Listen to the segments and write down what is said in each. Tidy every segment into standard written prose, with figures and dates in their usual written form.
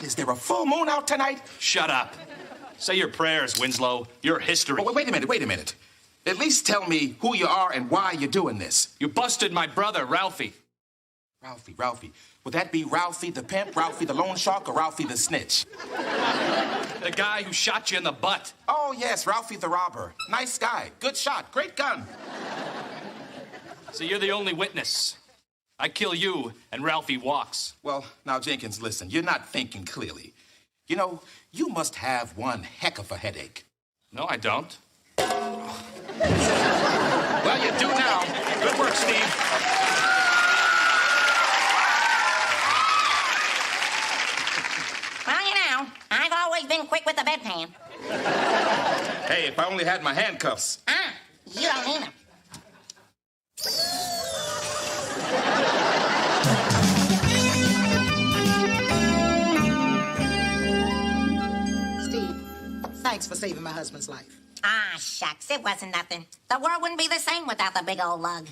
What, is there a full moon out tonight? Shut up. Say your prayers, Winslow. Your history. Oh, wait a minute. At least tell me who you are and why you're doing this. You busted my brother, Ralphie. Ralphie. Would that be Ralphie the pimp, Ralphie the loan shark, or Ralphie the snitch? The guy who shot you in the butt. Oh, yes, Ralphie the robber. Nice guy. Good shot. Great gun. So you're the only witness. I kill you, and Ralphie walks. Well, now, Jenkins, listen. You're not thinking clearly. You know, you must have one heck of a headache. No, I don't. Well, you do now. Good work, Steve. Well, you know, I've always been quick with the bedpan. Hey, if I only had my handcuffs. You don't need them. Steve, thanks for saving my husband's life. Ah, shucks, it wasn't nothing. The world wouldn't be the same without the big old lug.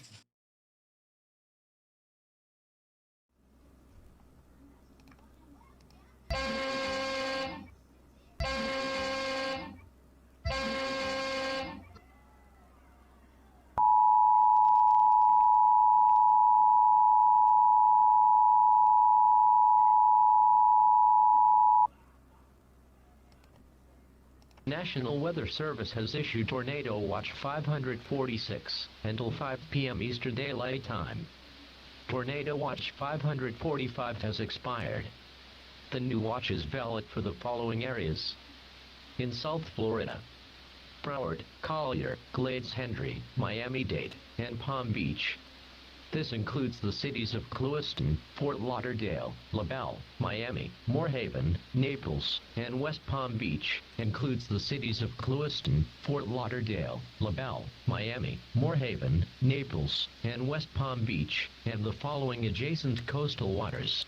National Weather Service has issued Tornado Watch 546 until 5 p.m. Eastern Daylight Time. Tornado Watch 545 has expired. The new watch is valid for the following areas: in South Florida, Broward, Collier, Glades Henry, Miami-Dade, and Palm Beach. This includes the cities of Clewiston, Fort Lauderdale, LaBelle, Miami, Moorhaven, Naples, and West Palm Beach. Includes the cities of Clewiston, Fort Lauderdale, LaBelle, Miami, Moorhaven, Naples, and West Palm Beach, and the following adjacent coastal waters: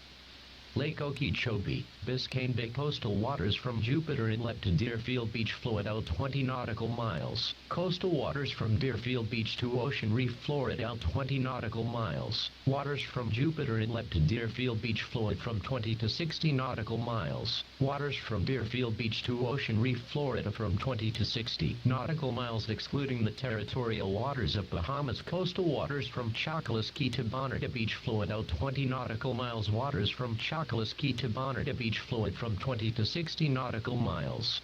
Lake Okeechobee, Biscayne Bay. Coastal waters from Jupiter Inlet to Deerfield Beach flow at out 20 nautical miles. Coastal waters from Deerfield Beach to Ocean Reef flow at out 20 nautical miles. Waters from Jupiter Inlet to Deerfield Beach flow at from 20 to 60 nautical miles. Waters from Deerfield Beach to Ocean Reef, Florida from 20 to 60 nautical miles excluding the territorial waters of Bahamas. Coastal waters from Chocolate Key to Bonita Beach flow at out 20 nautical miles. Waters from Chocolate Key to Bonita Beach flow at from 20 to 60 nautical miles.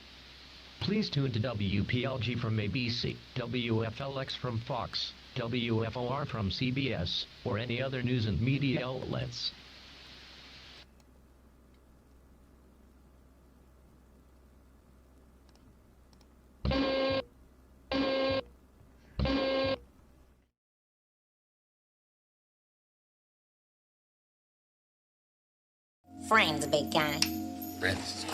Please tune to WPLG from ABC, WFLX from Fox, WFOR from CBS, or any other news and media outlets. Frame's a big guy. Friends.